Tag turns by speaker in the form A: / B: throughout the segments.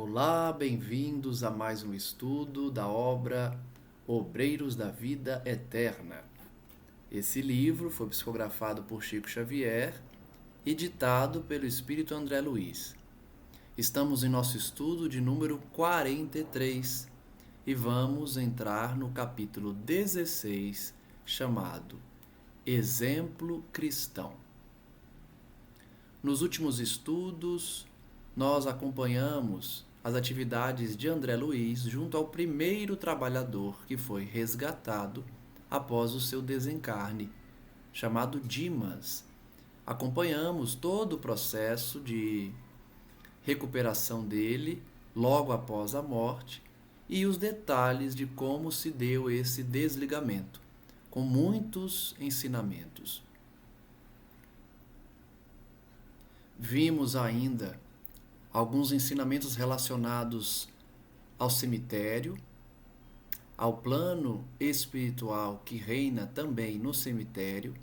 A: Olá, bem-vindos a mais um estudo da obra Obreiros da Vida Eterna. Esse livro foi psicografado por Chico Xavier e ditado pelo Espírito André Luiz. Estamos em nosso estudo de número 43 e vamos entrar no capítulo 16, chamado Exemplo Cristão. Nos últimos estudos, nós acompanhamos as atividades de André Luiz junto ao primeiro trabalhador que foi resgatado após o seu desencarne, chamado Dimas. Acompanhamos todo o processo de recuperação dele logo após a morte e os detalhes de como se deu esse desligamento, com muitos ensinamentos. Vimos ainda alguns ensinamentos relacionados ao cemitério, ao plano espiritual que reina também no cemitério,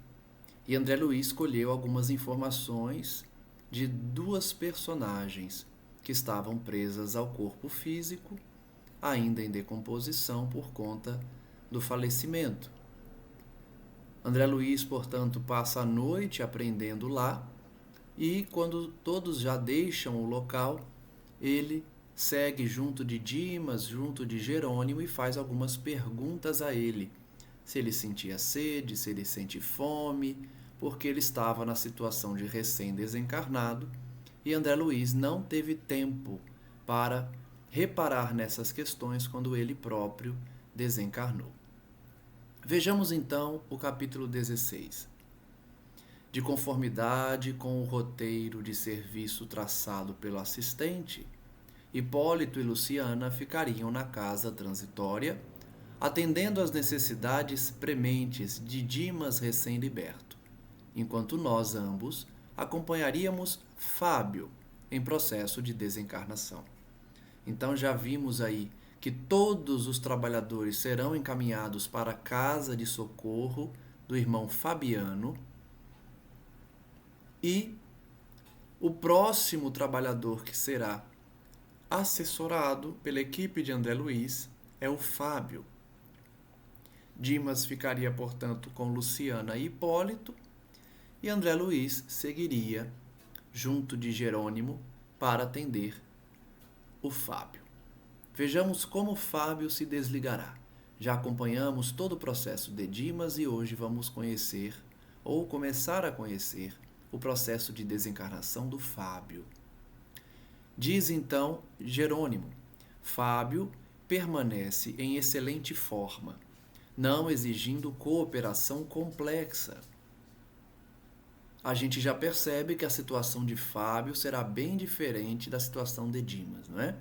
A: e André Luiz escolheu algumas informações de duas personagens que estavam presas ao corpo físico, ainda em decomposição por conta do falecimento. André Luiz, portanto, passa a noite aprendendo lá, e quando todos já deixam o local, ele segue junto de Dimas, junto de Jerônimo e faz algumas perguntas a ele. Se ele sentia sede, se ele sente fome, porque ele estava na situação de recém-desencarnado e André Luiz não teve tempo para reparar nessas questões quando ele próprio desencarnou. Vejamos então o capítulo 16. De conformidade com o roteiro de serviço traçado pelo assistente, Hipólito e Luciana ficariam na casa transitória, atendendo às necessidades prementes de Dimas recém-liberto, enquanto nós ambos acompanharíamos Fábio em processo de desencarnação. Então já vimos aí que todos os trabalhadores serão encaminhados para a casa de socorro do irmão Fabiano, e o próximo trabalhador que será assessorado pela equipe de André Luiz é o Fábio. Dimas ficaria, portanto, com Luciana e Hipólito, e André Luiz seguiria junto de Jerônimo para atender o Fábio. Vejamos como o Fábio se desligará. Já acompanhamos todo o processo de Dimas e hoje vamos conhecer, ou começar a conhecer, o processo de desencarnação do Fábio. Diz então Jerônimo: Fábio permanece em excelente forma, não exigindo cooperação complexa. A gente já percebe que a situação de Fábio será bem diferente da situação de Dimas, não é?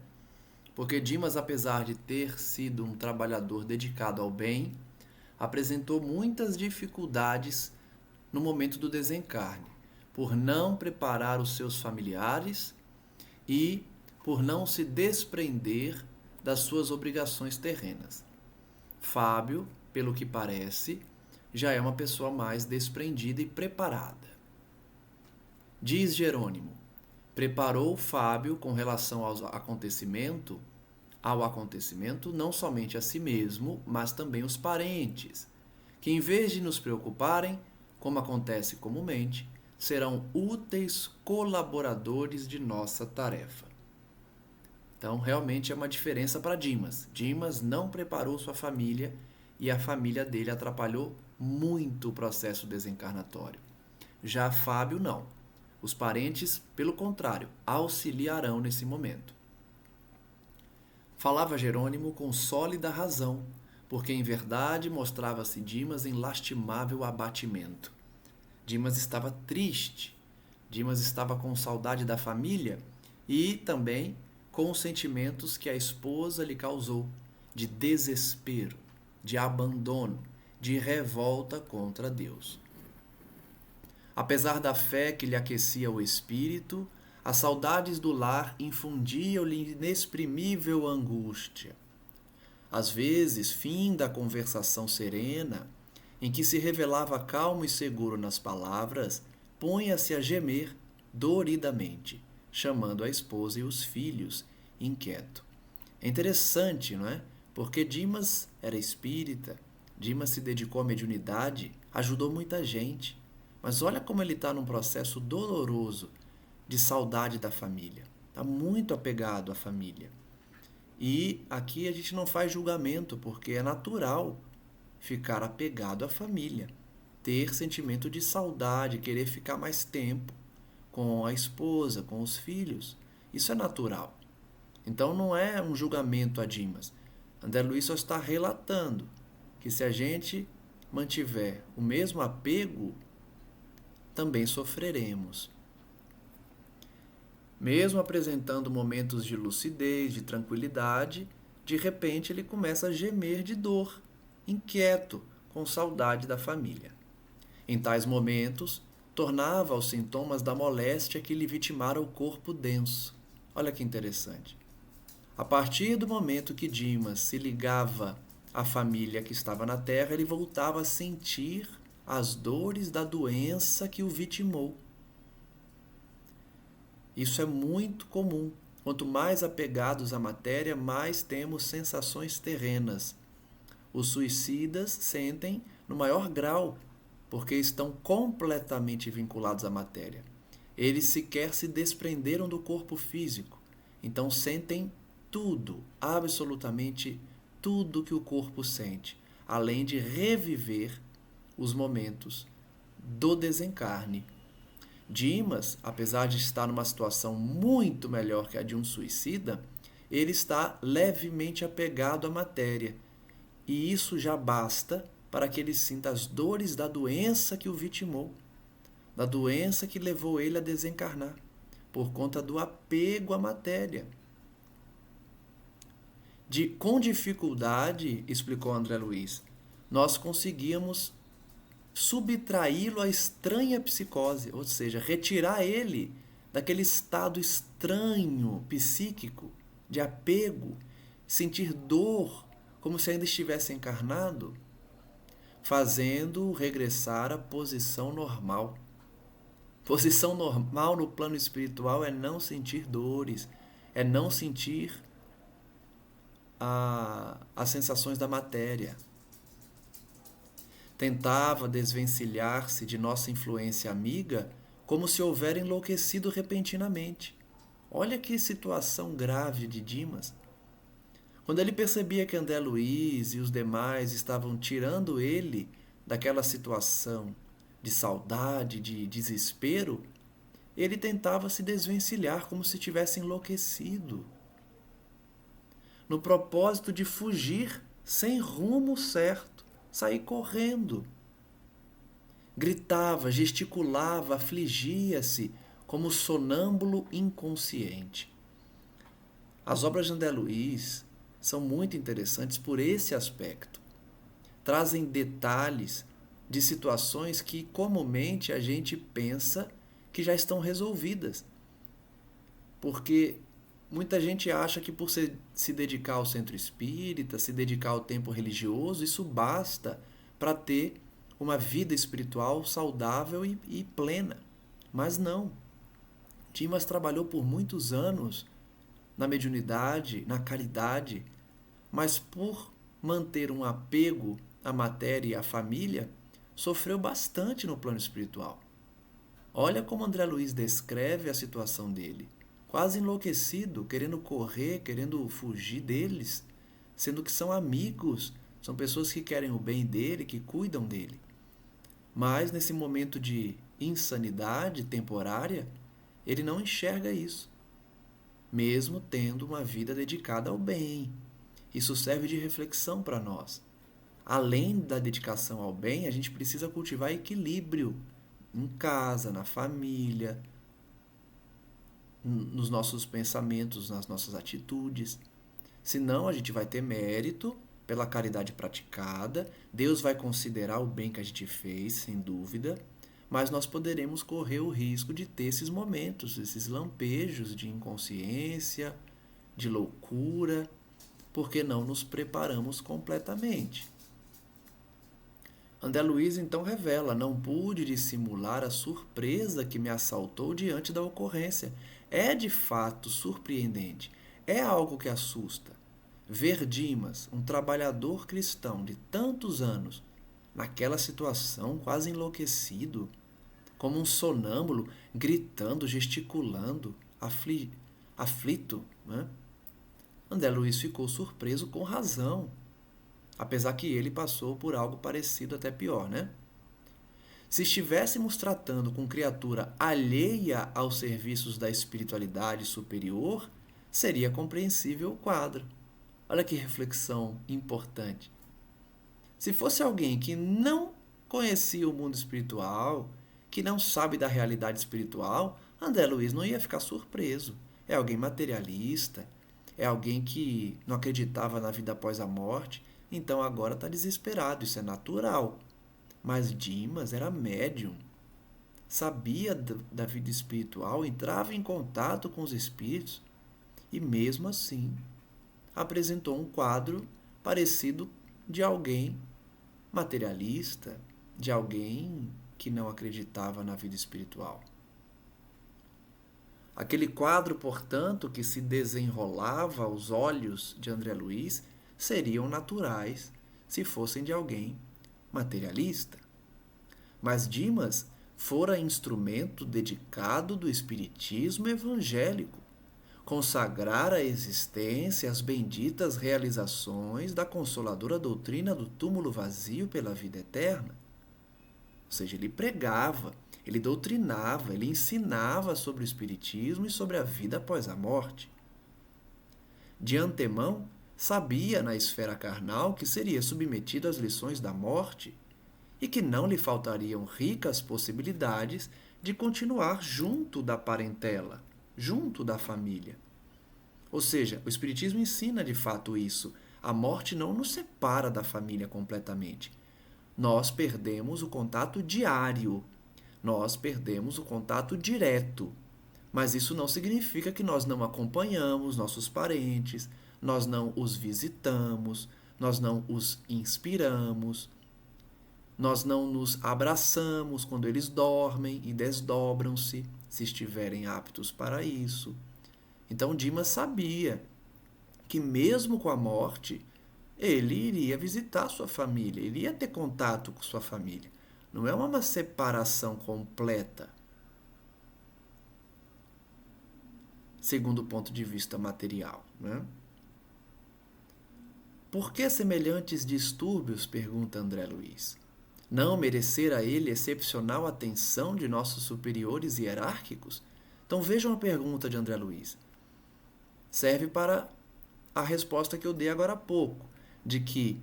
A: Porque Dimas, apesar de ter sido um trabalhador dedicado ao bem, apresentou muitas dificuldades no momento do desencarne, por não preparar os seus familiares e por não se desprender das suas obrigações terrenas. Fábio, pelo que parece, já é uma pessoa mais desprendida e preparada. Diz Jerônimo: preparou Fábio com relação ao acontecimento não somente a si mesmo, mas também os parentes, que em vez de nos preocuparem, como acontece comumente, serão úteis colaboradores de nossa tarefa. Então, realmente é uma diferença para Dimas. Dimas não preparou sua família e a família dele atrapalhou muito o processo desencarnatório. Já Fábio, não. Os parentes, pelo contrário, auxiliarão nesse momento. Falava Jerônimo com sólida razão, porque em verdade mostrava-se Dimas em lastimável abatimento. Dimas estava triste, Dimas estava com saudade da família e também com os sentimentos que a esposa lhe causou, de desespero, de abandono, de revolta contra Deus. Apesar da fé que lhe aquecia o espírito, as saudades do lar infundiam-lhe inexprimível angústia. Às vezes, fim da conversação serena, em que se revelava calmo e seguro nas palavras, punha-se a gemer doridamente, chamando a esposa e os filhos, inquieto. É interessante, não é? Porque Dimas era espírita, Dimas se dedicou à mediunidade, ajudou muita gente. Mas olha como ele está num processo doloroso de saudade da família. Está muito apegado à família. E aqui a gente não faz julgamento, porque é natural ficar apegado à família, ter sentimento de saudade, querer ficar mais tempo com a esposa, com os filhos. Isso é natural. Então não é um julgamento a Dimas. André Luiz só está relatando que se a gente mantiver o mesmo apego, também sofreremos. Mesmo apresentando momentos de lucidez, de tranquilidade, de repente ele começa a gemer de dor, inquieto, com saudade da família. Em tais momentos, tornava os sintomas da moléstia que lhe vitimara o corpo denso. Olha que interessante. A partir do momento que Dimas se ligava à família que estava na terra, ele voltava a sentir as dores da doença que o vitimou. Isso é muito comum. Quanto mais apegados à matéria, mais temos sensações terrenas. Os suicidas sentem no maior grau, porque estão completamente vinculados à matéria. Eles sequer se desprenderam do corpo físico, então sentem tudo, absolutamente tudo que o corpo sente, além de reviver os momentos do desencarne. Dimas, apesar de estar numa situação muito melhor que a de um suicida, ele está levemente apegado à matéria. E isso já basta para que ele sinta as dores da doença que o vitimou, da doença que levou ele a desencarnar, por conta do apego à matéria. Com dificuldade, explicou André Luiz, nós conseguíamos subtraí-lo à estranha psicose, ou seja, retirar ele daquele estado estranho, psíquico, de apego, sentir dor, como se ainda estivesse encarnado, fazendo regressar à posição normal. Posição normal no plano espiritual é não sentir dores, é não sentir as sensações da matéria. Tentava desvencilhar-se de nossa influência amiga como se houvera enlouquecido repentinamente. Olha que situação grave de Dimas. Quando ele percebia que André Luiz e os demais estavam tirando ele daquela situação de saudade, de desespero, ele tentava se desvencilhar como se tivesse enlouquecido, no propósito de fugir sem rumo certo, sair correndo. Gritava, gesticulava, afligia-se como sonâmbulo inconsciente. As obras de André Luiz são muito interessantes por esse aspecto. Trazem detalhes de situações que comumente a gente pensa que já estão resolvidas. Porque muita gente acha que por se dedicar ao centro espírita, se dedicar ao tempo religioso, isso basta para ter uma vida espiritual saudável e plena. Mas não. Dimas trabalhou por muitos anos na mediunidade, na caridade, mas por manter um apego à matéria e à família, sofreu bastante no plano espiritual. Olha como André Luiz descreve a situação dele. Quase enlouquecido, querendo correr, querendo fugir deles, sendo que são amigos, são pessoas que querem o bem dele, que cuidam dele. Mas nesse momento de insanidade temporária, ele não enxerga isso, mesmo tendo uma vida dedicada ao bem. Isso serve de reflexão para nós. Além da dedicação ao bem, a gente precisa cultivar equilíbrio em casa, na família, nos nossos pensamentos, nas nossas atitudes. Senão a gente vai ter mérito pela caridade praticada, Deus vai considerar o bem que a gente fez, sem dúvida, mas nós poderemos correr o risco de ter esses momentos, esses lampejos de inconsciência, de loucura, porque não nos preparamos completamente. André Luiz então revela: não pude dissimular a surpresa que me assaltou diante da ocorrência. É de fato surpreendente. é algo que assusta. Ver Dimas, um trabalhador cristão de tantos anos, naquela situação, quase enlouquecido, como um sonâmbulo, gritando, gesticulando, aflito, né? André Luiz ficou surpreso com razão, apesar que ele passou por algo parecido, até pior, né? Se estivéssemos tratando com criatura alheia aos serviços da espiritualidade superior, seria compreensível o quadro. Olha que reflexão importante. Se fosse alguém que não conhecia o mundo espiritual, que não sabe da realidade espiritual, André Luiz não ia ficar surpreso. É alguém materialista, é alguém que não acreditava na vida após a morte, então agora está desesperado, isso é natural. Mas Dimas era médium, sabia da vida espiritual, entrava em contato com os espíritos e mesmo assim apresentou um quadro parecido de alguém materialista, de alguém que não acreditava na vida espiritual. Aquele quadro, portanto, que se desenrolava aos olhos de André Luiz, seriam naturais se fossem de alguém materialista. Mas Dimas fora instrumento dedicado do espiritismo evangélico, consagrar a existência às benditas realizações da consoladora doutrina do túmulo vazio pela vida eterna. Ou seja, ele pregava, ele doutrinava, ele ensinava sobre o espiritismo e sobre a vida após a morte. De antemão, sabia na esfera carnal que seria submetido às lições da morte e que não lhe faltariam ricas possibilidades de continuar junto da parentela, junto da família. Ou seja, o Espiritismo ensina de fato isso. A morte não nos separa da família completamente. Nós perdemos o contato diário, nós perdemos o contato direto. Mas isso não significa que nós não acompanhamos nossos parentes, nós não os visitamos, nós não os inspiramos, nós não nos abraçamos quando eles dormem e desdobram-se, se estiverem aptos para isso. Então Dimas sabia que mesmo com a morte, ele iria visitar sua família, ele ia ter contato com sua família. Não é uma separação completa, segundo o ponto de vista material, né? Por que semelhantes distúrbios? Pergunta André Luiz. Não merecer a ele excepcional atenção de nossos superiores hierárquicos? Então vejam a pergunta de André Luiz. Serve para a resposta que eu dei agora há pouco, de que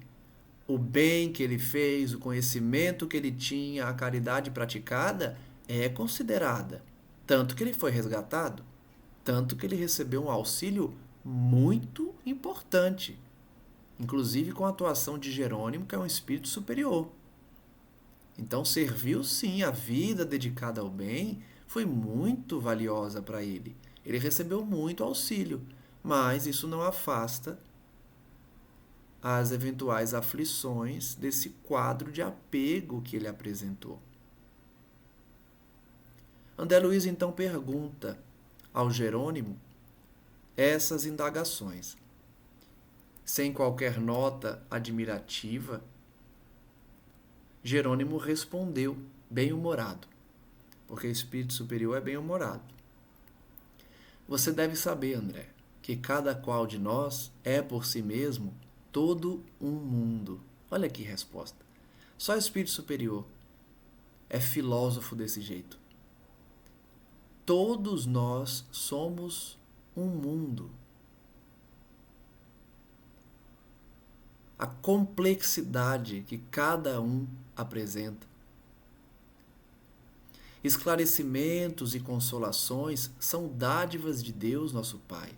A: o bem que ele fez, o conhecimento que ele tinha, a caridade praticada é considerada. Tanto que ele foi resgatado, tanto que ele recebeu um auxílio muito importante, inclusive com a atuação de Jerônimo, que é um espírito superior. Então serviu sim, a vida dedicada ao bem foi muito valiosa para ele. Ele recebeu muito auxílio, mas isso não afasta as eventuais aflições desse quadro de apego que ele apresentou. André Luiz então pergunta ao Jerônimo essas indagações. Sem qualquer nota admirativa, Jerônimo respondeu, bem-humorado, porque o espírito superior é bem-humorado. Você deve saber, André, que cada qual de nós é por si mesmo todo um mundo. Olha que resposta. Só o espírito superior é filósofo desse jeito. Todos nós somos um mundo. A complexidade que cada um apresenta. Esclarecimentos e consolações são dádivas de Deus, nosso Pai.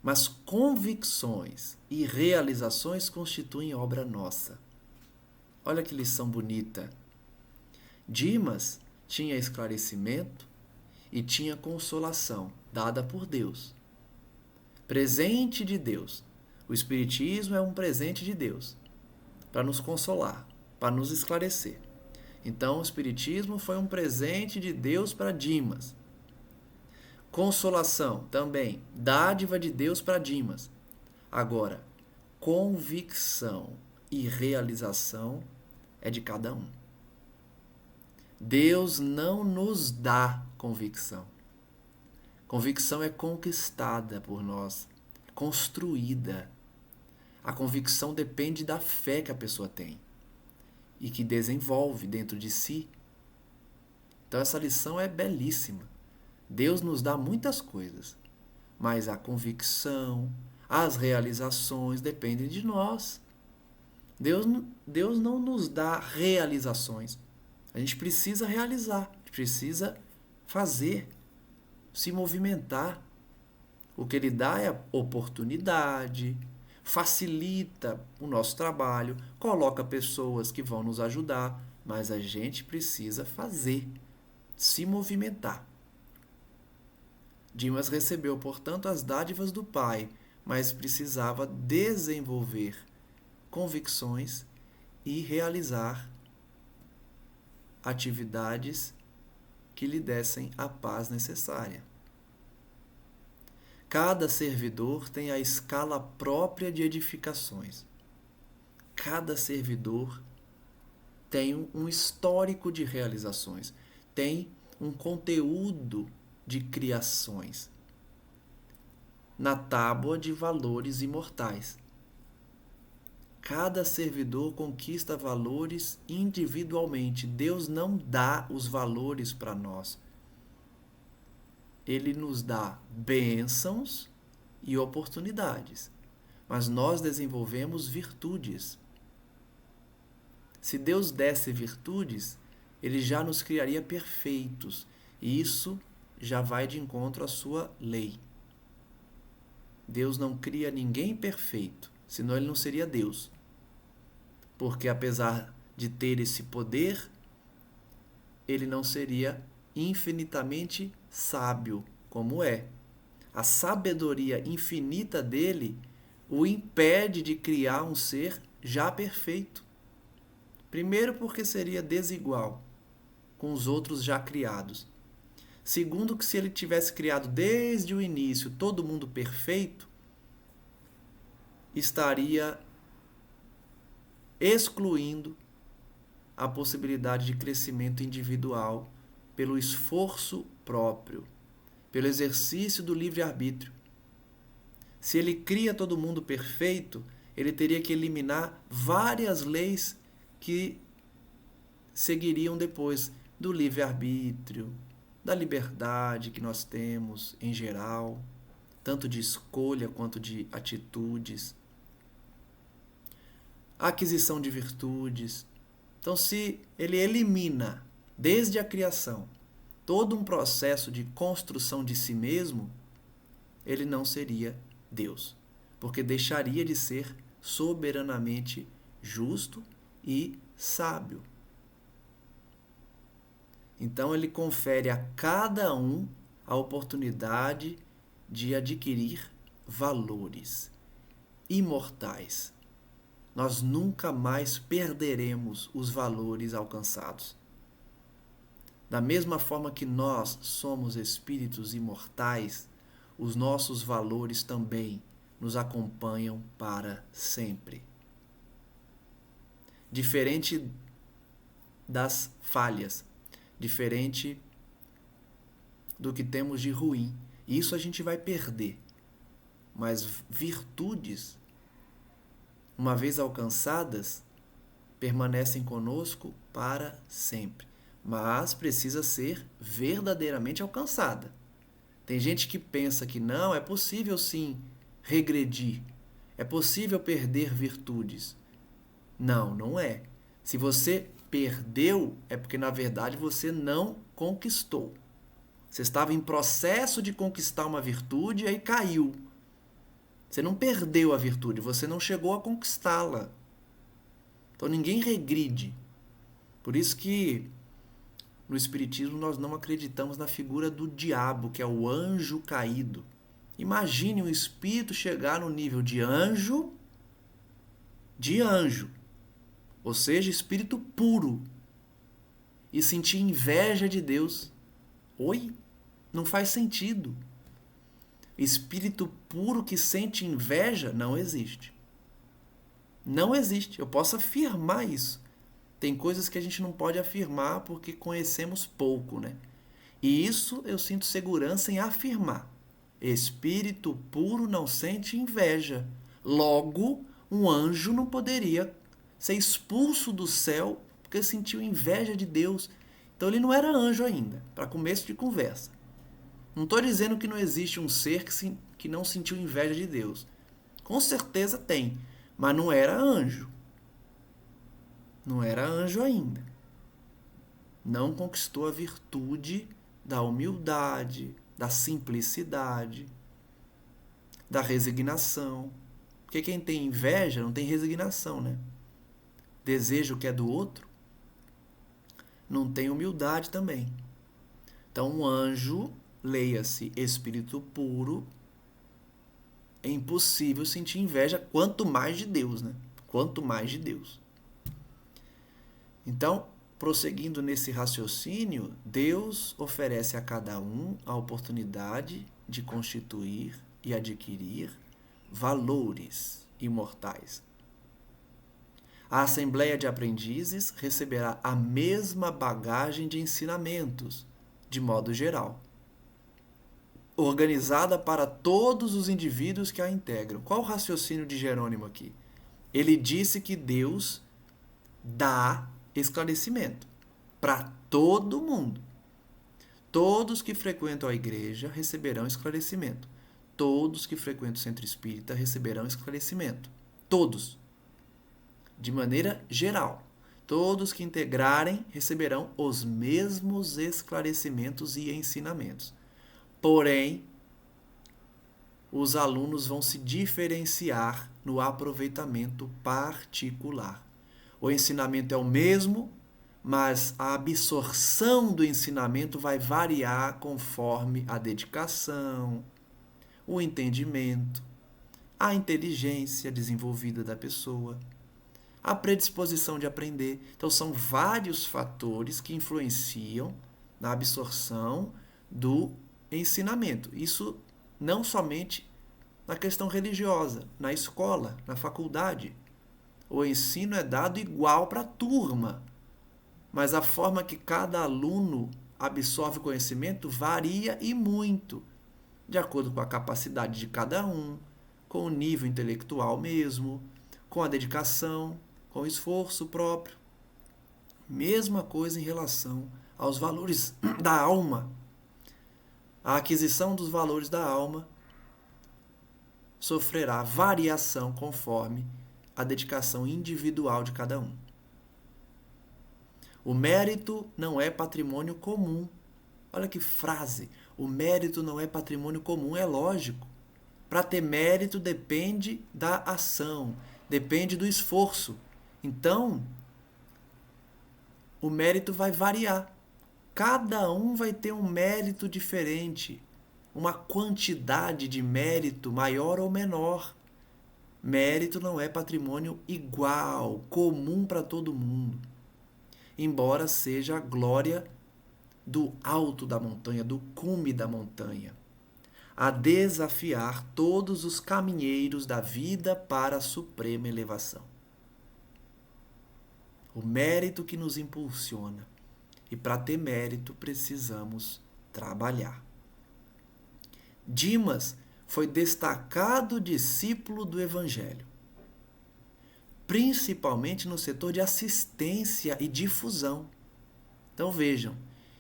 A: Mas convicções e realizações constituem obra nossa. Olha que lição bonita. Dimas tinha esclarecimento e tinha consolação dada por Deus. Presente de Deus. O Espiritismo é um presente de Deus para nos consolar, para nos esclarecer. Então, o Espiritismo foi um presente de Deus para Dimas. Consolação, também, dádiva de Deus para Dimas. Agora, convicção e realização é de cada um. Deus não nos dá convicção. Convicção é conquistada por nós, construída. A convicção depende da fé que a pessoa tem e que desenvolve dentro de si. Então essa lição é belíssima. Deus nos dá muitas coisas, mas a convicção, as realizações dependem de nós. Deus não nos dá realizações. A gente precisa realizar, a gente precisa fazer, se movimentar. O que Ele dá é a oportunidade, facilita o nosso trabalho, coloca pessoas que vão nos ajudar, mas a gente precisa fazer, se movimentar. Dimas recebeu, portanto, as dádivas do Pai, mas precisava desenvolver convicções e realizar atividades que lhe dessem a paz necessária. Cada servidor tem a escala própria de edificações. Cada servidor tem um histórico de realizações, tem um conteúdo de criações na tábua de valores imortais. Cada servidor conquista valores individualmente. Deus não dá os valores para nós. Ele nos dá bênçãos e oportunidades, mas nós desenvolvemos virtudes. Se Deus desse virtudes, Ele já nos criaria perfeitos, e isso já vai de encontro à sua lei. Deus não cria ninguém perfeito, senão Ele não seria Deus. Porque apesar de ter esse poder, Ele não seria infinitamente sábio, como é. A sabedoria infinita dele o impede de criar um ser já perfeito. Primeiro, porque seria desigual com os outros já criados. Segundo, que se ele tivesse criado desde o início todo mundo perfeito, estaria excluindo a possibilidade de crescimento individual pelo esforço próprio, pelo exercício do livre-arbítrio. Se ele cria todo mundo perfeito, ele teria que eliminar várias leis que seguiriam depois do livre-arbítrio, da liberdade que nós temos em geral, tanto de escolha quanto de atitudes, a aquisição de virtudes. Então, se ele elimina desde a criação todo um processo de construção de si mesmo, ele não seria Deus, porque deixaria de ser soberanamente justo e sábio. Então ele confere a cada um a oportunidade de adquirir valores imortais. Nós nunca mais perderemos os valores alcançados. Da mesma forma que nós somos espíritos imortais, os nossos valores também nos acompanham para sempre. Diferente das falhas, diferente do que temos de ruim. Isso a gente vai perder. Mas virtudes, uma vez alcançadas, permanecem conosco para sempre. Mas precisa ser verdadeiramente alcançada. Tem gente que pensa que não, é possível sim regredir. É possível perder virtudes. Não, não é. Se você perdeu, é porque na verdade você não conquistou. Você estava em processo de conquistar uma virtude e aí caiu. Você não perdeu a virtude, você não chegou a conquistá-la. Então ninguém regride. Por isso que no Espiritismo nós não acreditamos na figura do diabo, que é o anjo caído. Imagine um espírito chegar no nível de anjo, ou seja, espírito puro, e sentir inveja de Deus. Oi? Não faz sentido. Espírito puro que sente inveja não existe. Não existe. Eu posso afirmar isso. Tem coisas que a gente não pode afirmar porque conhecemos pouco, né? E isso eu sinto segurança em afirmar. Espírito puro não sente inveja. Logo, um anjo não poderia ser expulso do céu porque sentiu inveja de Deus. Então ele não era anjo ainda, para começo de conversa. Não estou dizendo que não existe um ser que não sentiu inveja de Deus. Com certeza tem, mas não era anjo. Não era anjo ainda. Não conquistou a virtude da humildade, da simplicidade, da resignação. Porque quem tem inveja não tem resignação, né? Deseja o que é do outro, não tem humildade também. Então, um anjo, leia-se espírito puro, é impossível sentir inveja, quanto mais de Deus, né? Quanto mais de Deus. Então, prosseguindo nesse raciocínio, Deus oferece a cada um a oportunidade de constituir e adquirir valores imortais. A Assembleia de Aprendizes receberá a mesma bagagem de ensinamentos, de modo geral, organizada para todos os indivíduos que a integram. Qual o raciocínio de Jerônimo aqui? Ele disse que Deus dá esclarecimento para todo mundo. Todos que frequentam a igreja receberão esclarecimento. Todos que frequentam o centro espírita receberão esclarecimento. Todos. De maneira geral. Todos que integrarem receberão os mesmos esclarecimentos e ensinamentos. Porém, os alunos vão se diferenciar no aproveitamento particular. O ensinamento é o mesmo, mas a absorção do ensinamento vai variar conforme a dedicação, o entendimento, a inteligência desenvolvida da pessoa, a predisposição de aprender. Então, são vários fatores que influenciam na absorção do ensinamento. Isso não somente na questão religiosa, na escola, na faculdade. O ensino é dado igual para a turma, mas a forma que cada aluno absorve o conhecimento varia e muito, de acordo com a capacidade de cada um, com o nível intelectual mesmo, com a dedicação, com o esforço próprio. Mesma coisa em relação aos valores da alma. A aquisição dos valores da alma sofrerá variação conforme a dedicação individual de cada um. O mérito não é patrimônio comum. Olha que frase. O mérito não é patrimônio comum, é lógico. Para ter mérito depende da ação, depende do esforço. Então, o mérito vai variar. Cada um vai ter um mérito diferente, uma quantidade de mérito maior ou menor. Mérito não é patrimônio igual, comum para todo mundo. Embora seja a glória do alto da montanha, do cume da montanha, a desafiar todos os caminheiros da vida para a suprema elevação. O mérito que nos impulsiona. E para ter mérito precisamos trabalhar. Dimas foi destacado discípulo do Evangelho, principalmente no setor de assistência e difusão. Então vejam,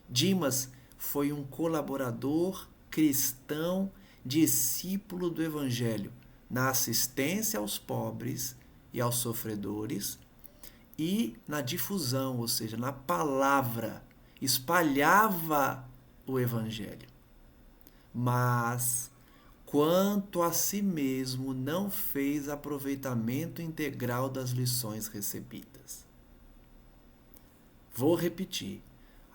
A: Dimas foi um colaborador cristão, discípulo do Evangelho, na assistência aos pobres e aos sofredores e na difusão, ou seja, na palavra, espalhava o Evangelho. Mas, quanto a si mesmo, não fez aproveitamento integral das lições recebidas. Vou repetir.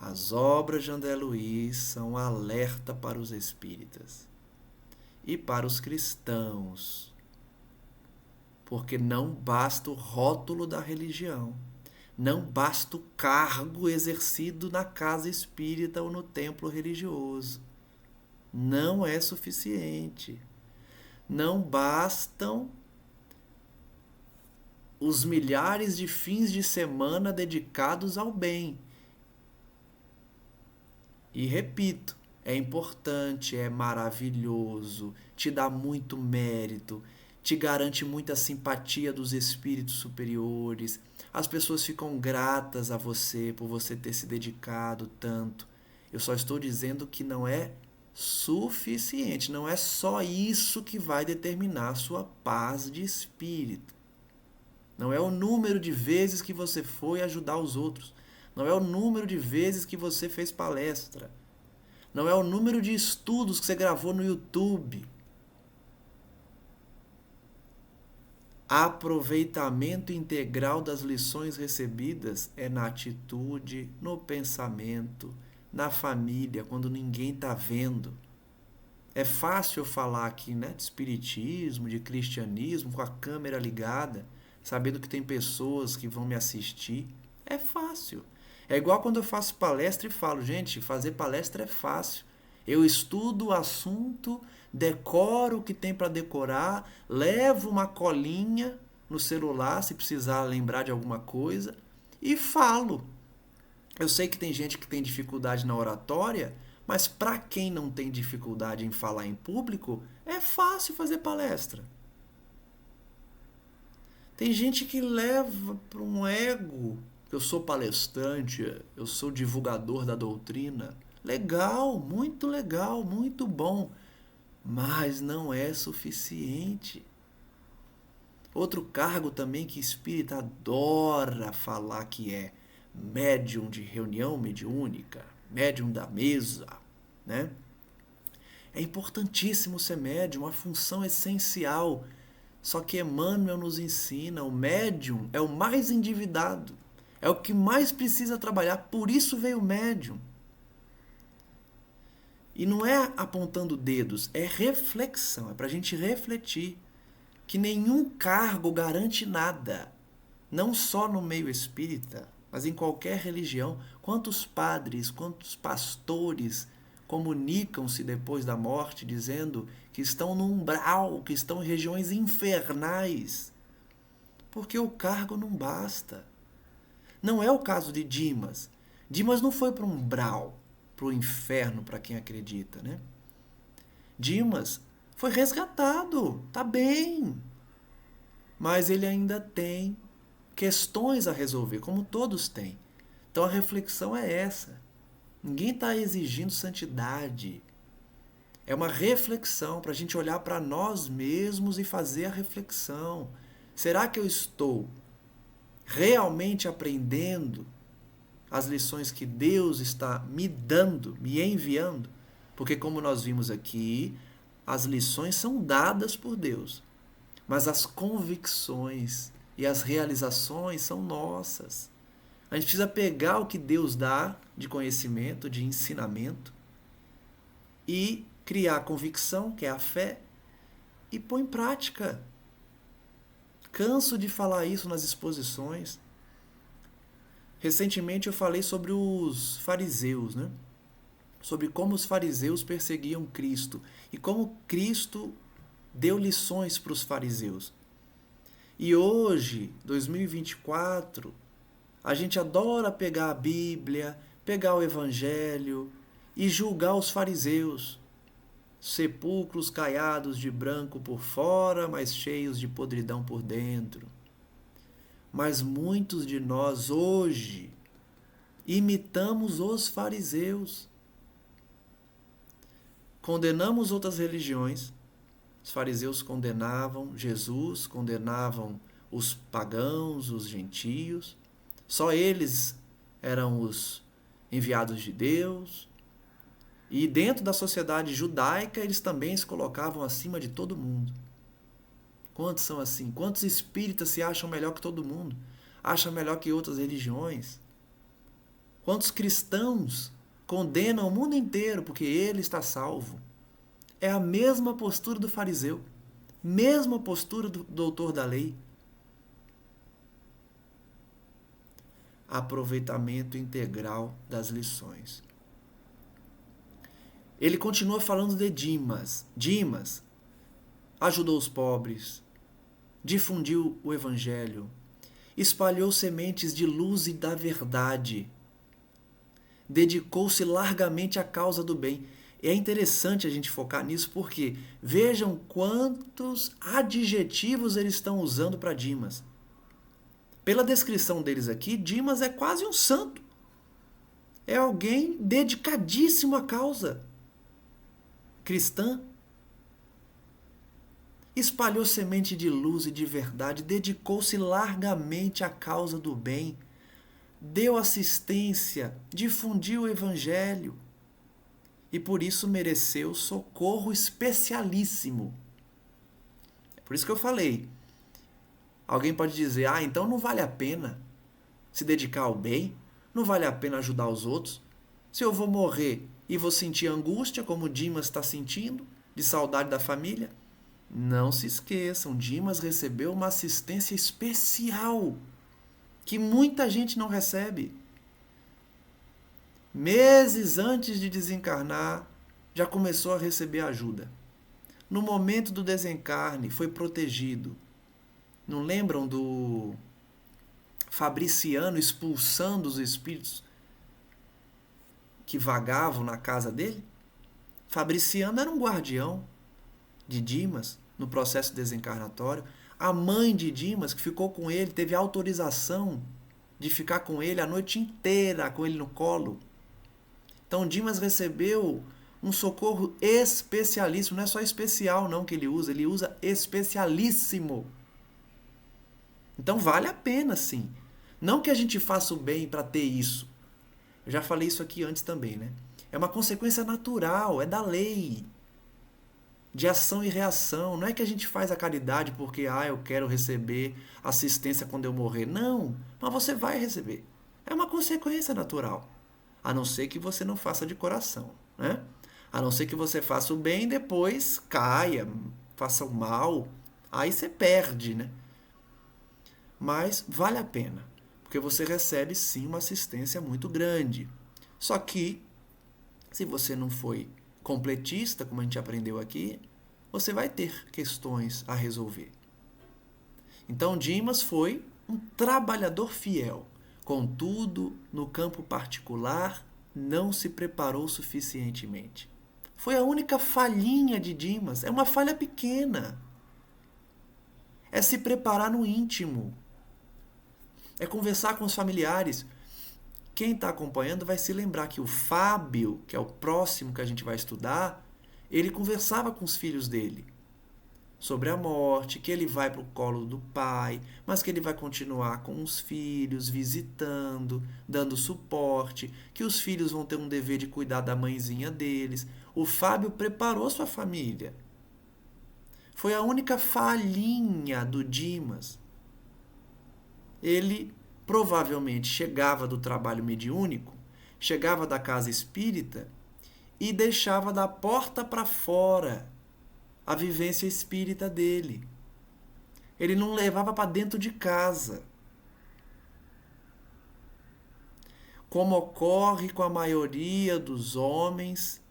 A: As obras de André Luiz são alerta para os espíritas e para os cristãos, porque não basta o rótulo da religião, não basta o cargo exercido na casa espírita ou no templo religioso. Não é suficiente. Não bastam os milhares de fins de semana dedicados ao bem. E repito, é importante, é maravilhoso, te dá muito mérito, te garante muita simpatia dos espíritos superiores. As pessoas ficam gratas a você por você ter se dedicado tanto. Eu só estou dizendo que não é suficiente, não é só isso que vai determinar a sua paz de espírito. Não é o número de vezes que você foi ajudar os outros. Não é o número de vezes que você fez palestra. Não é o número de estudos que você gravou no YouTube. Aproveitamento integral das lições recebidas é na atitude, no pensamento, na família, quando ninguém está vendo. É fácil eu falar aqui, né, de espiritismo, de cristianismo, com a câmera ligada, sabendo que tem pessoas que vão me assistir. É fácil. É igual quando eu faço palestra e falo, gente, fazer palestra é fácil. Eu estudo o assunto, decoro o que tem para decorar, levo uma colinha no celular se precisar lembrar de alguma coisa e falo. Eu sei que tem gente que tem dificuldade na oratória, mas para quem não tem dificuldade em falar em público, é fácil fazer palestra. Tem gente que leva para um ego. Eu sou palestrante, eu sou divulgador da doutrina. Legal, muito bom. Mas não é suficiente. Outro cargo também que espírita adora falar que é médium de reunião mediúnica, médium da mesa, né? É importantíssimo ser médium, uma função essencial. Só que Emmanuel nos ensina, o médium é o mais endividado, é o que mais precisa trabalhar, por isso veio o médium. E não é apontando dedos, é reflexão, é para a gente refletir que nenhum cargo garante nada, não só no meio espírita, mas em qualquer religião. Quantos padres, quantos pastores comunicam-se depois da morte dizendo que estão no umbral, que estão em regiões infernais, porque o cargo não basta. Não é o caso de Dimas. Dimas não foi para o umbral, para o inferno, para quem acredita, né? Dimas foi resgatado, tá bem, mas ele ainda tem questões a resolver, como todos têm. Então a reflexão é essa. Ninguém está exigindo santidade. É uma reflexão para a gente olhar para nós mesmos e fazer a reflexão. Será que eu estou realmente aprendendo as lições que Deus está me dando, me enviando? Porque, como nós vimos aqui, as lições são dadas por Deus, mas as convicções e as realizações são nossas. A gente precisa pegar o que Deus dá de conhecimento, de ensinamento, e criar a convicção, que é a fé, e pôr em prática. Canso de falar isso nas exposições. Recentemente eu falei sobre os fariseus, né? Sobre como os fariseus perseguiam Cristo e como Cristo deu lições para os fariseus. E hoje, 2024, a gente adora pegar a Bíblia, pegar o Evangelho e julgar os fariseus. Sepulcros caiados de branco por fora, mas cheios de podridão por dentro. Mas muitos de nós hoje imitamos os fariseus. Condenamos outras religiões. Os fariseus condenavam Jesus, condenavam os pagãos, os gentios. Só eles eram os enviados de Deus. E dentro da sociedade judaica, eles também se colocavam acima de todo mundo. Quantos são assim? Quantos espíritas se acham melhor que todo mundo? Acham melhor que outras religiões? Quantos cristãos condenam o mundo inteiro porque ele está salvo? É a mesma postura do fariseu, mesma postura do doutor da lei. Aproveitamento integral das lições. Ele continua falando de Dimas. Dimas ajudou os pobres, difundiu o evangelho, espalhou sementes de luz e da verdade, dedicou-se largamente à causa do bem. É interessante a gente focar nisso porque vejam quantos adjetivos eles estão usando para Dimas. Pela descrição deles aqui, Dimas é quase um santo. É alguém dedicadíssimo à causa cristã. Espalhou semente de luz e de verdade, dedicou-se largamente à causa do bem, deu assistência, difundiu o evangelho e por isso mereceu socorro especialíssimo. É por isso que eu falei. Alguém pode dizer, então não vale a pena se dedicar ao bem, não vale a pena ajudar os outros. Se eu vou morrer e vou sentir angústia, como Dimas está sentindo, de saudade da família, não se esqueçam, Dimas recebeu uma assistência especial que muita gente não recebe. Meses antes de desencarnar, já começou a receber ajuda. No momento do desencarne, foi protegido. Não lembram do Fabriciano expulsando os espíritos que vagavam na casa dele? Fabriciano era um guardião de Dimas no processo desencarnatório. A mãe de Dimas, que ficou com ele, teve autorização de ficar com ele a noite inteira, com ele no colo. Então Dimas recebeu um socorro especialíssimo. Não é só especial não que ele usa especialíssimo. Então vale a pena sim. Não que a gente faça o bem para ter isso. Eu já falei isso aqui antes também, né? É uma consequência natural, é da lei. De ação e reação. Não é que a gente faz a caridade porque eu quero receber assistência quando eu morrer. Não, mas você vai receber. É uma consequência natural. A não ser que você não faça de coração, né? A não ser que você faça o bem e depois caia, faça o mal. Aí você perde, né? Mas vale a pena, porque você recebe sim uma assistência muito grande. Só que, se você não foi completista, como a gente aprendeu aqui, você vai ter questões a resolver. Então, Dimas foi um trabalhador fiel. Contudo, no campo particular, não se preparou suficientemente. Foi a única falhinha de Dimas. É uma falha pequena. É se preparar no íntimo. É conversar com os familiares. Quem está acompanhando vai se lembrar que o Fábio, que é o próximo que a gente vai estudar, ele conversava com os filhos dele sobre a morte, que ele vai para o colo do pai, mas que ele vai continuar com os filhos, visitando, dando suporte, que os filhos vão ter um dever de cuidar da mãezinha deles. O Fábio preparou sua família. Foi a única falhinha do Dimas. Ele provavelmente chegava do trabalho mediúnico, chegava da casa espírita e deixava da porta para fora a vivência espírita dele. Ele não levava para dentro de casa. Como ocorre com a maioria dos homens,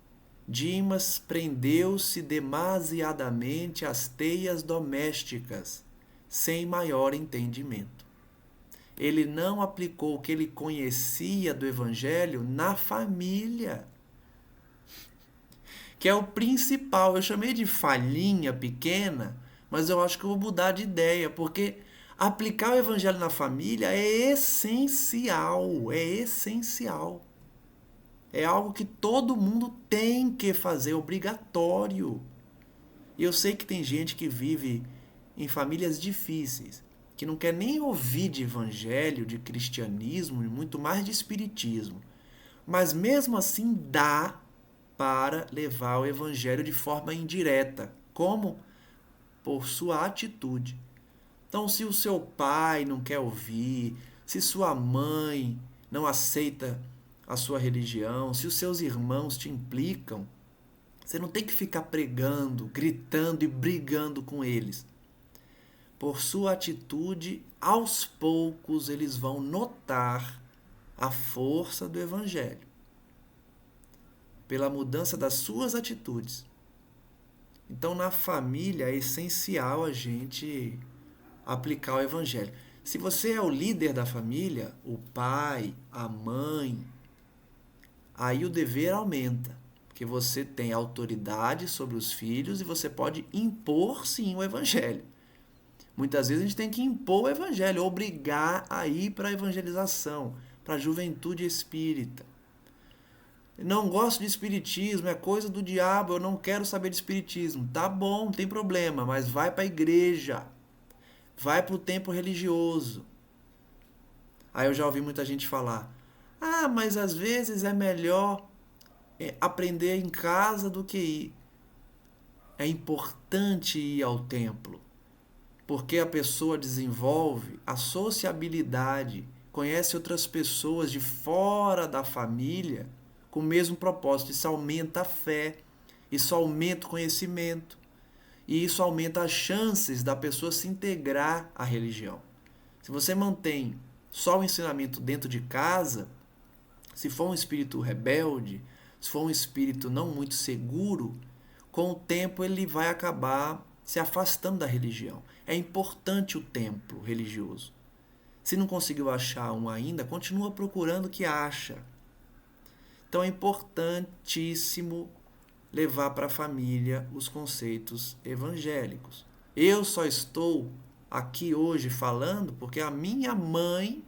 A: Dimas prendeu-se demasiadamente às teias domésticas, sem maior entendimento. Ele não aplicou o que ele conhecia do Evangelho na família, que é o principal. Eu chamei de falhinha pequena, mas eu acho que eu vou mudar de ideia, porque aplicar o Evangelho na família é essencial, é essencial. É algo que todo mundo tem que fazer, obrigatório. E eu sei que tem gente que vive em famílias difíceis, que não quer nem ouvir de evangelho, de cristianismo e muito mais de espiritismo. Mas mesmo assim dá para levar o evangelho de forma indireta. Como? Por sua atitude. Então, se o seu pai não quer ouvir, se sua mãe não aceita a sua religião, se os seus irmãos te implicam, você não tem que ficar pregando, gritando e brigando com eles. Por sua atitude, aos poucos eles vão notar a força do Evangelho. pela mudança das suas atitudes. Então, na família é essencial a gente aplicar o evangelho. Se você é o líder da família, o pai, a mãe, aí o dever aumenta, porque você tem autoridade sobre os filhos e você pode impor sim o evangelho. Muitas vezes a gente tem que impor o evangelho, obrigar a ir para a evangelização, para a juventude espírita. Não gosto de espiritismo, é coisa do diabo, eu não quero saber de espiritismo. Tá bom, não tem problema, mas vai para a igreja. Vai para o templo religioso. Aí eu já ouvi muita gente falar: ah, mas às vezes é melhor aprender em casa do que ir. É importante ir ao templo, porque a pessoa desenvolve a sociabilidade, conhece outras pessoas de fora da família com o mesmo propósito. Isso aumenta a fé, isso aumenta o conhecimento e isso aumenta as chances da pessoa se integrar à religião. Se você mantém só o ensinamento dentro de casa, se for um espírito rebelde, se for um espírito não muito seguro, com o tempo ele vai acabar se afastando da religião. É importante o templo religioso. Se não conseguiu achar um ainda, continua procurando o que acha. Então é importantíssimo levar para a família os conceitos evangélicos. Eu só estou aqui hoje falando porque a minha mãe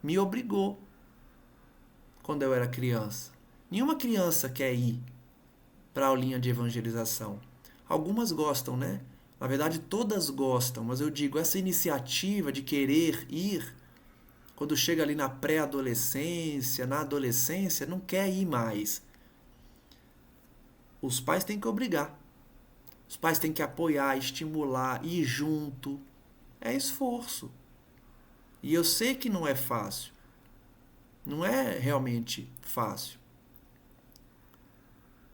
A: me obrigou quando eu era criança. Nenhuma criança quer ir para a aulinha de evangelização. Algumas gostam, né? Na verdade, todas gostam, mas eu digo, essa iniciativa de querer ir, quando chega ali na pré-adolescência, na adolescência, não quer ir mais. Os pais têm que obrigar. Os pais têm que apoiar, estimular, ir junto. É esforço. E eu sei que não é fácil. Não é realmente fácil.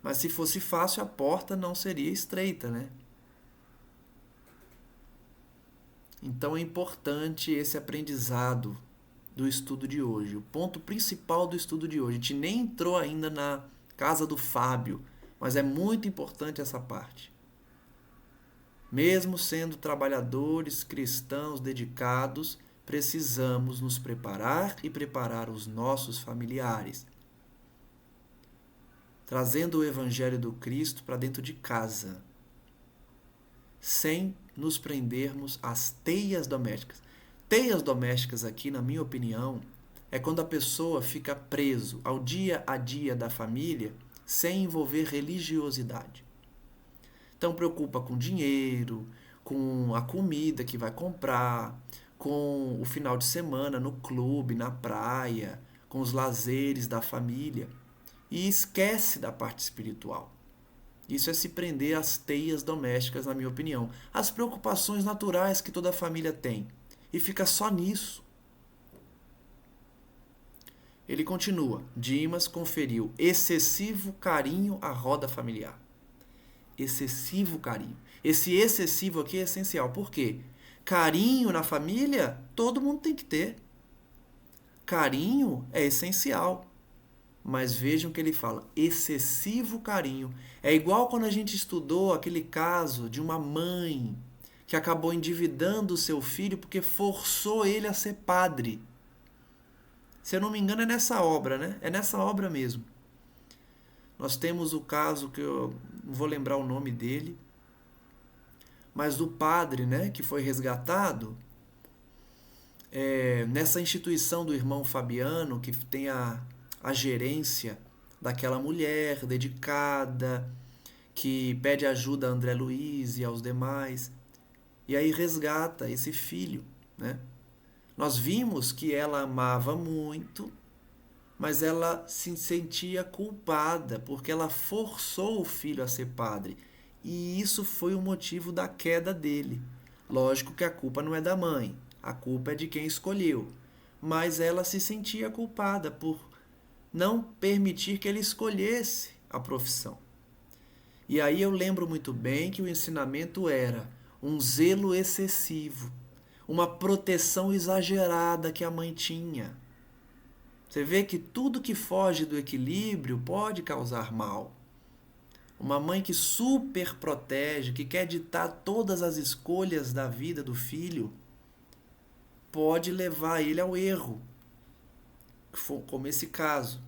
A: Mas se fosse fácil, a porta não seria estreita, né? Então é importante esse aprendizado do estudo de hoje. O ponto principal do estudo de hoje. A gente nem entrou ainda na casa do Fábio, mas é muito importante essa parte. Mesmo sendo trabalhadores cristãos dedicados, precisamos nos preparar e preparar os nossos familiares, trazendo o Evangelho do Cristo para dentro de casa, sem nos prendermos às teias domésticas. Teias domésticas aqui, na minha opinião, é quando a pessoa fica preso ao dia a dia da família sem envolver religiosidade. Então preocupa com dinheiro, com a comida que vai comprar, com o final de semana no clube, na praia, com os lazeres da família e esquece da parte espiritual. Isso é se prender às teias domésticas, na minha opinião. As preocupações naturais que toda família tem. E fica só nisso. Ele continua. Dimas conferiu excessivo carinho à roda familiar. Excessivo carinho. Esse excessivo aqui é essencial. Por quê? Carinho na família, todo mundo tem que ter. Carinho é essencial. Mas vejam que ele fala, excessivo carinho. É igual quando a gente estudou aquele caso de uma mãe que acabou endividando o seu filho porque forçou ele a ser padre. Se eu não me engano é nessa obra, né? É nessa obra mesmo. Nós temos o caso que eu não vou lembrar o nome dele, mas do padre, né, que foi resgatado nessa instituição do irmão Fabiano, que tem a gerência daquela mulher dedicada, que pede ajuda a André Luiz e aos demais, e aí resgata esse filho, né? Nós vimos que ela amava muito, mas ela se sentia culpada porque ela forçou o filho a ser padre, e isso foi o motivo da queda dele. Lógico que a culpa não é da mãe, a culpa é de quem escolheu, mas ela se sentia culpada por não permitir que ele escolhesse a profissão. E aí eu lembro muito bem que o ensinamento era um zelo excessivo, uma proteção exagerada que a mãe tinha. Você vê que tudo que foge do equilíbrio pode causar mal. Uma mãe que super protege, que quer ditar todas as escolhas da vida do filho, pode levar ele ao erro, como esse caso.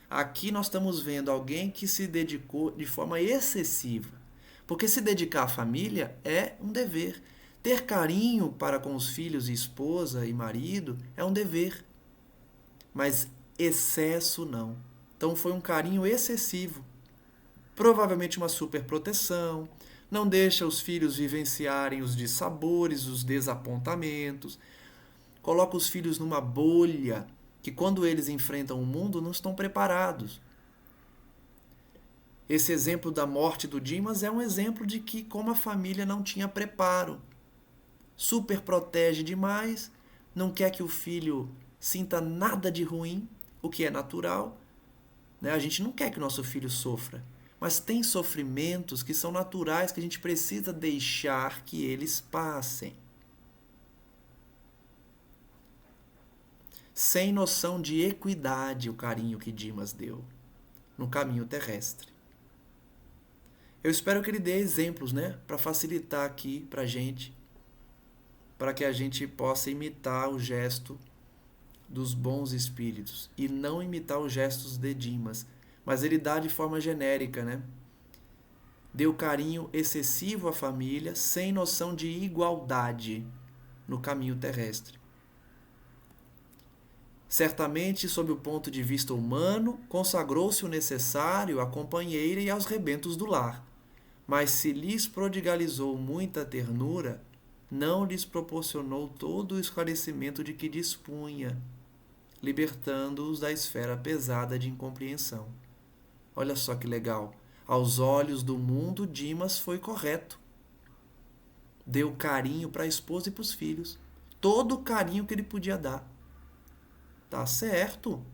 A: Aqui nós estamos vendo alguém que se dedicou de forma excessiva. Porque se dedicar à família é um dever. Ter carinho para com os filhos e esposa e marido é um dever. Mas excesso não. Então foi um carinho excessivo. Provavelmente uma superproteção. Não deixa os filhos vivenciarem os dissabores, os desapontamentos. Coloca os filhos numa bolha que quando eles enfrentam o mundo não estão preparados. Esse exemplo da morte do Dimas é um exemplo de que como a família não tinha preparo. Super protege demais, não quer que o filho sinta nada de ruim, o que é natural. Né? A gente não quer que o nosso filho sofra, mas tem sofrimentos que são naturais que a gente precisa deixar que eles passem. Sem noção de equidade o carinho que Dimas deu no caminho terrestre. Eu espero que ele dê exemplos, né, para facilitar aqui para a gente, para que a gente possa imitar o gesto dos bons espíritos e não imitar os gestos de Dimas, mas ele dá de forma genérica, né? Deu carinho excessivo à família, sem noção de igualdade no caminho terrestre. Certamente, sob o ponto de vista humano, consagrou-se o necessário à companheira e aos rebentos do lar. Mas se lhes prodigalizou muita ternura, não lhes proporcionou todo o esclarecimento de que dispunha, libertando-os da esfera pesada de incompreensão. Olha só que legal. Aos olhos do mundo, Dimas foi correto. Deu carinho para a esposa e para os filhos. Todo o carinho que ele podia dar. Tá certo.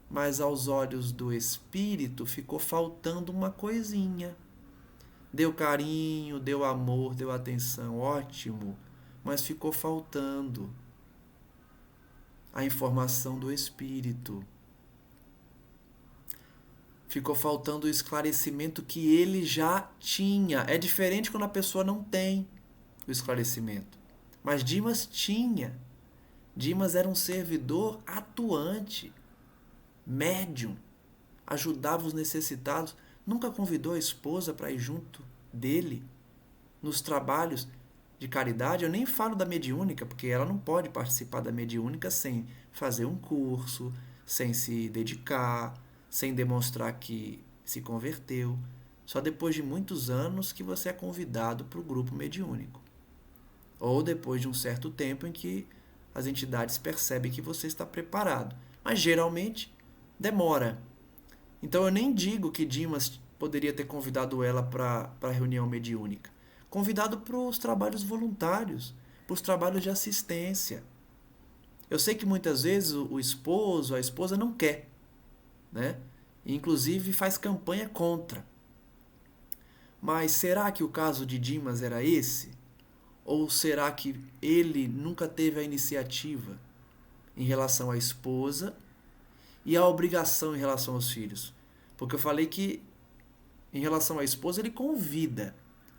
A: Mas aos olhos do espírito ficou faltando uma coisinha. Deu carinho, deu amor, deu atenção, ótimo. Mas ficou faltando a informação do espírito. Ficou faltando o esclarecimento que ele já tinha. É diferente quando a pessoa não tem o esclarecimento. Mas Dimas tinha. Dimas era um servidor atuante, médium, ajudava os necessitados, nunca convidou a esposa para ir junto dele nos trabalhos de caridade. Eu nem falo da mediúnica, porque ela não pode participar da mediúnica sem fazer um curso, sem se dedicar, sem demonstrar que se converteu. Só depois de muitos anos que você é convidado para o grupo mediúnico. Ou depois de um certo tempo em que as entidades percebem que você está preparado. Mas geralmente demora. Então eu nem digo que Dimas poderia ter convidado ela para a reunião mediúnica. Convidado para os trabalhos voluntários, para os trabalhos de assistência. Eu sei que muitas vezes o esposo, a esposa não quer, né? Inclusive faz campanha contra. Mas será que o caso de Dimas era esse? Ou será que ele nunca teve a iniciativa em relação à esposa e a obrigação em relação aos filhos? Porque eu falei que em relação à esposa ele convida,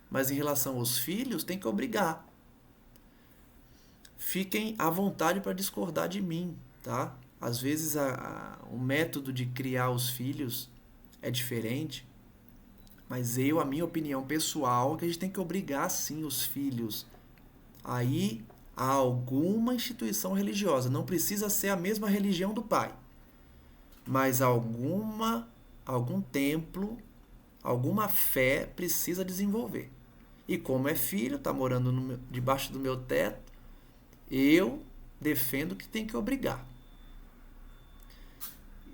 A: mas em relação aos filhos tem que obrigar. Fiquem à vontade para discordar de mim, tá? Às vezes o método de criar os filhos é diferente, mas a minha opinião pessoal é que a gente tem que obrigar sim os filhos aí a alguma instituição religiosa. Não precisa ser a mesma religião do pai, mas algum templo, alguma fé precisa desenvolver. E como é filho, está morando debaixo do meu teto, eu defendo que tem que obrigar.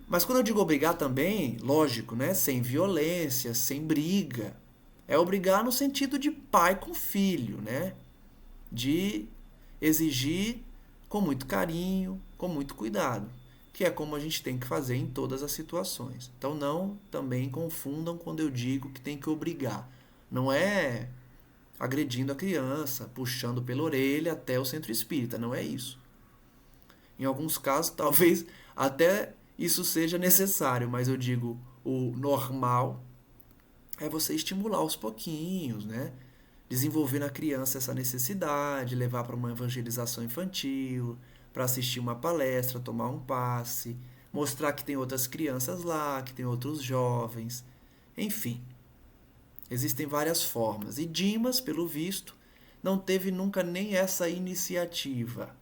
A: Mas quando eu digo obrigar também, lógico, né? Sem violência, sem briga. É obrigar no sentido de pai com filho, né? De exigir com muito carinho, com muito cuidado, que é como a gente tem que fazer em todas as situações. Então não também confundam quando eu digo que tem que obrigar. Não é agredindo a criança, puxando pela orelha até o centro espírita, não é isso. Em alguns casos, talvez até isso seja necessário, mas eu digo, o normal é você estimular aos pouquinhos, né? Desenvolver na criança essa necessidade, levar para uma evangelização infantil, para assistir uma palestra, tomar um passe, mostrar que tem outras crianças lá, que tem outros jovens. Enfim, existem várias formas. E Dimas, pelo visto, não teve nunca nem essa iniciativa,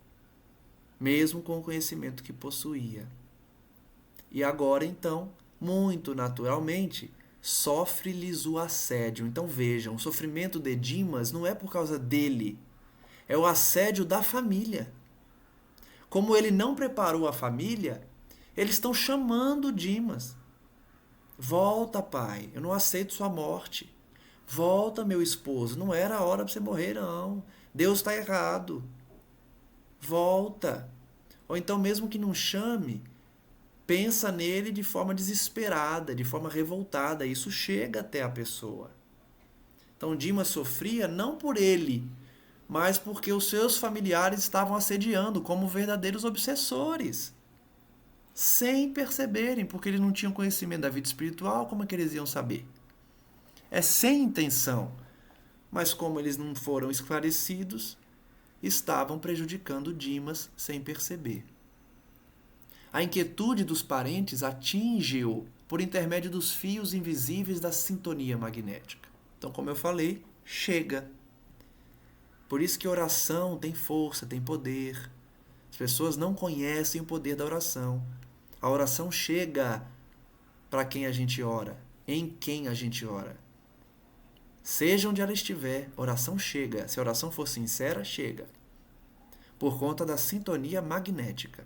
A: mesmo com o conhecimento que possuía. E agora, então, muito naturalmente, sofre-lhes o assédio. Então vejam, o sofrimento de Dimas não é por causa dele, é o assédio da família. Como ele não preparou a família, eles estão chamando Dimas. Volta, pai, eu não aceito sua morte. Volta, meu esposo, não era a hora para você morrer, não. Deus está errado. Volta. Ou então, mesmo que não chame, pensa nele de forma desesperada, de forma revoltada. Isso chega até a pessoa. Então Dimas sofria não por ele, mas porque os seus familiares estavam assediando como verdadeiros obsessores, sem perceberem, porque eles não tinham conhecimento da vida espiritual, como é que eles iam saber? É sem intenção, mas como eles não foram esclarecidos, estavam prejudicando Dimas sem perceber. A inquietude dos parentes atinge-o por intermédio dos fios invisíveis da sintonia magnética. Então, como eu falei, chega. Por isso que oração tem força, tem poder. As pessoas não conhecem o poder da oração. A oração chega para quem a gente ora, em quem a gente ora. Seja onde ela estiver, oração chega. Se a oração for sincera, chega. Por conta da sintonia magnética.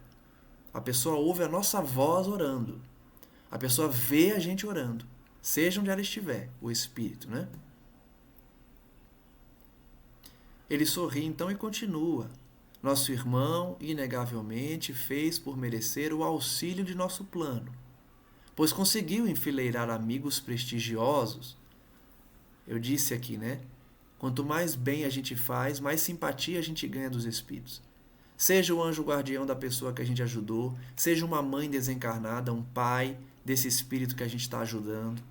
A: A pessoa ouve a nossa voz orando. A pessoa vê a gente orando. Seja onde ela estiver, o espírito, né? Ele sorri então e continua. Nosso irmão, inegavelmente, fez por merecer o auxílio de nosso plano, pois conseguiu enfileirar amigos prestigiosos. Eu disse aqui, né? Quanto mais bem a gente faz, mais simpatia a gente ganha dos espíritos. Seja o anjo guardião da pessoa que a gente ajudou, seja uma mãe desencarnada, um pai desse espírito que a gente está ajudando,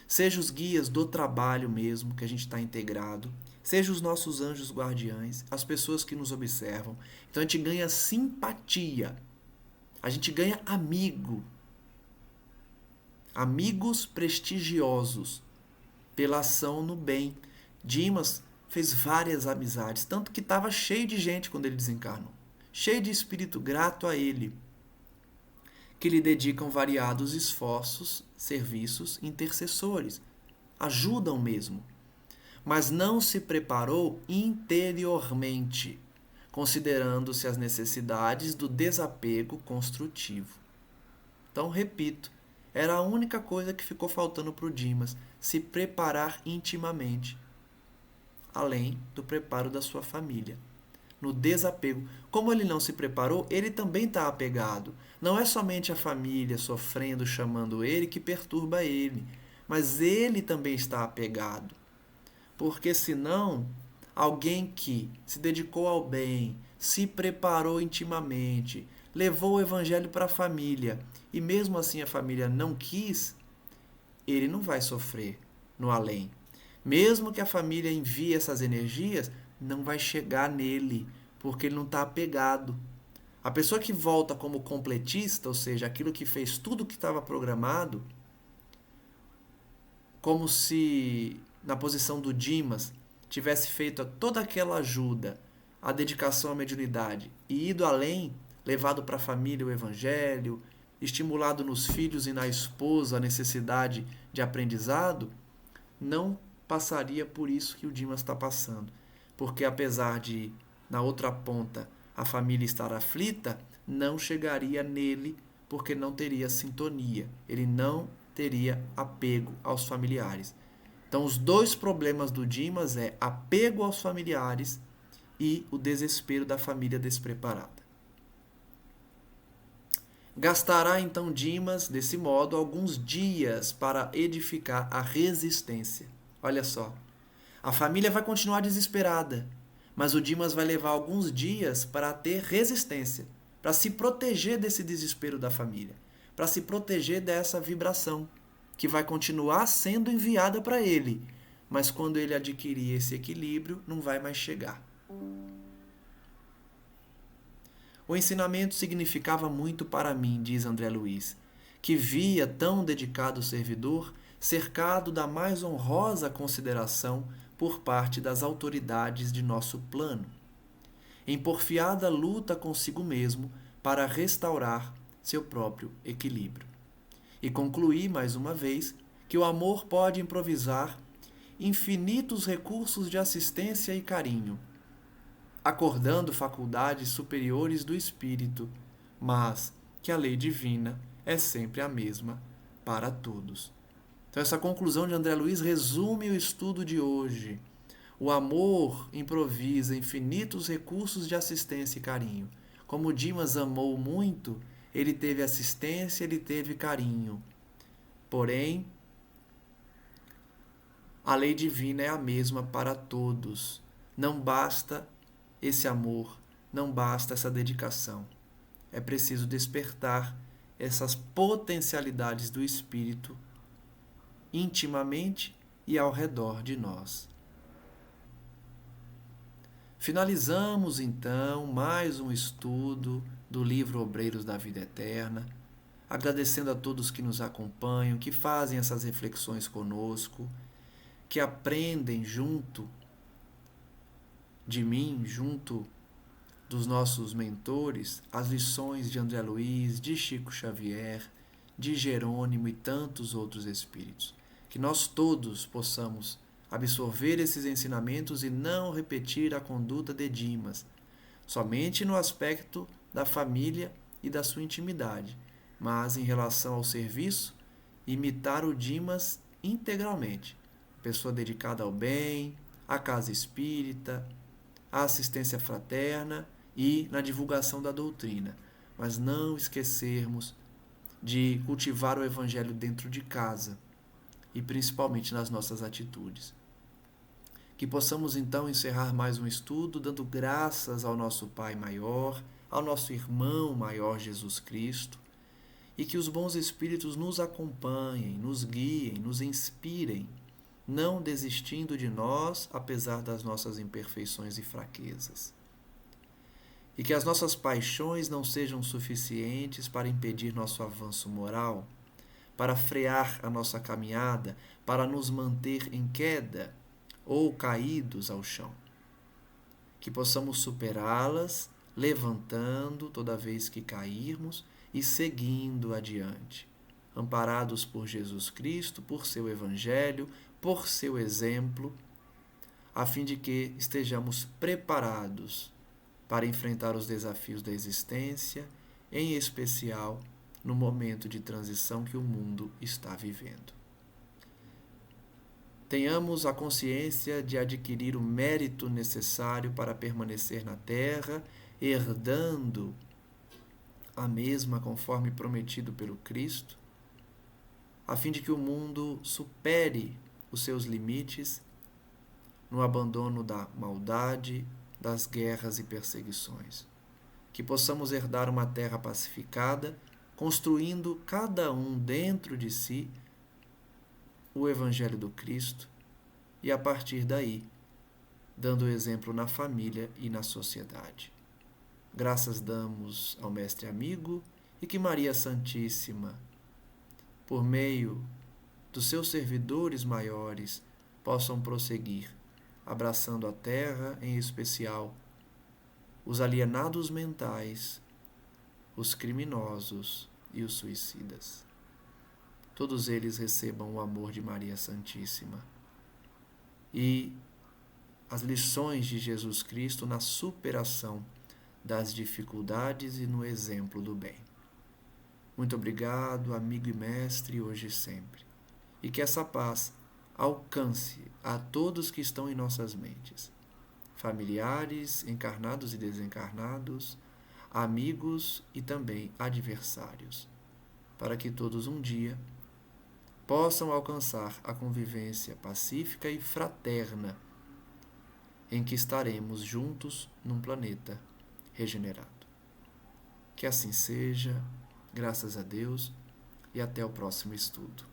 A: seja os guias do trabalho mesmo que a gente está integrado, seja os nossos anjos guardiães, as pessoas que nos observam. Então a gente ganha simpatia, a gente ganha amigos prestigiosos pela ação no bem. Dimas fez várias amizades, tanto que estava cheio de gente quando ele desencarnou, cheio de espírito grato a ele, que lhe dedicam variados esforços, serviços intercessores, ajudam mesmo, mas não se preparou interiormente, considerando-se as necessidades do desapego construtivo. Então, repito, era a única coisa que ficou faltando para o Dimas, se preparar intimamente, além do preparo da sua família. No desapego. Como ele não se preparou, ele também está apegado. Não é somente a família sofrendo, chamando ele, que perturba ele, mas ele também está apegado. Porque senão, alguém que se dedicou ao bem, se preparou intimamente, levou o evangelho para a família, e mesmo assim a família não quis, ele não vai sofrer no além. Mesmo que a família envie essas energias, não vai chegar nele, porque ele não está apegado. A pessoa que volta como completista, ou seja, aquilo que fez tudo o que estava programado, como se na posição do Dimas tivesse feito toda aquela ajuda, a dedicação à mediunidade e ido além, levado para a família o evangelho, estimulado nos filhos e na esposa a necessidade de aprendizado, não passaria por isso que o Dimas está passando. Porque apesar de, na outra ponta, a família estar aflita, não chegaria nele porque não teria sintonia. Ele não teria apego aos familiares. Então, os dois problemas do Dimas é apego aos familiares e o desespero da família despreparada. Gastará então Dimas, desse modo, alguns dias para edificar a resistência. Olha só, a família vai continuar desesperada, mas o Dimas vai levar alguns dias para ter resistência, para se proteger desse desespero da família, para se proteger dessa vibração que vai continuar sendo enviada para ele, mas quando ele adquirir esse equilíbrio, não vai mais chegar. O ensinamento significava muito para mim, diz André Luiz, que via tão dedicado servidor cercado da mais honrosa consideração por parte das autoridades de nosso plano, em porfiada luta consigo mesmo para restaurar seu próprio equilíbrio. E concluí, mais uma vez, que o amor pode improvisar infinitos recursos de assistência e carinho, acordando faculdades superiores do espírito, mas que a lei divina é sempre a mesma para todos. Então, essa conclusão de André Luiz resume o estudo de hoje. O amor improvisa infinitos recursos de assistência e carinho. Como Dimas amou muito, ele teve assistência, ele teve carinho. Porém, a lei divina é a mesma para todos. Não basta esse amor, não basta essa dedicação. É preciso despertar essas potencialidades do espírito intimamente e ao redor de nós. Finalizamos então mais um estudo do livro Obreiros da Vida Eterna, agradecendo a todos que nos acompanham, que fazem essas reflexões conosco, que aprendem junto de mim, junto dos nossos mentores, as lições de André Luiz, de Chico Xavier, de Jerônimo e tantos outros espíritos. Que nós todos possamos absorver esses ensinamentos e não repetir a conduta de Dimas, somente no aspecto da família e da sua intimidade, mas em relação ao serviço, imitar o Dimas integralmente. Pessoa dedicada ao bem, à casa espírita, à assistência fraterna e na divulgação da doutrina, mas não esquecermos de cultivar o Evangelho dentro de casa e principalmente nas nossas atitudes. Que possamos então encerrar mais um estudo dando graças ao nosso Pai maior, ao nosso irmão maior Jesus Cristo, e que os bons espíritos nos acompanhem, nos guiem, nos inspirem, não desistindo de nós apesar das nossas imperfeições e fraquezas. E que as nossas paixões não sejam suficientes para impedir nosso avanço moral, para frear a nossa caminhada, para nos manter em queda ou caídos ao chão. Que possamos superá-las, levantando toda vez que cairmos e seguindo adiante, amparados por Jesus Cristo, por seu Evangelho, por seu exemplo, a fim de que estejamos preparados para enfrentar os desafios da existência, em especial no momento de transição que o mundo está vivendo. Tenhamos a consciência de adquirir o mérito necessário para permanecer na Terra, herdando a mesma conforme prometido pelo Cristo, a fim de que o mundo supere os seus limites no abandono da maldade, das guerras e perseguições. Que possamos herdar uma terra pacificada, construindo cada um dentro de si o Evangelho do Cristo e, a partir daí, dando exemplo na família e na sociedade. Graças damos ao Mestre Amigo e que Maria Santíssima, por meio dos seus servidores maiores, possam prosseguir, abraçando a terra, em especial os alienados mentais, os criminosos e os suicidas. Todos eles recebam o amor de Maria Santíssima e as lições de Jesus Cristo na superação das dificuldades e no exemplo do bem. Muito obrigado, amigo e mestre, hoje e sempre. E que essa paz alcance a todos que estão em nossas mentes, familiares, encarnados e desencarnados, amigos e também adversários, para que todos um dia possam alcançar a convivência pacífica e fraterna em que estaremos juntos num planeta regenerado. Que assim seja, graças a Deus, e até o próximo estudo.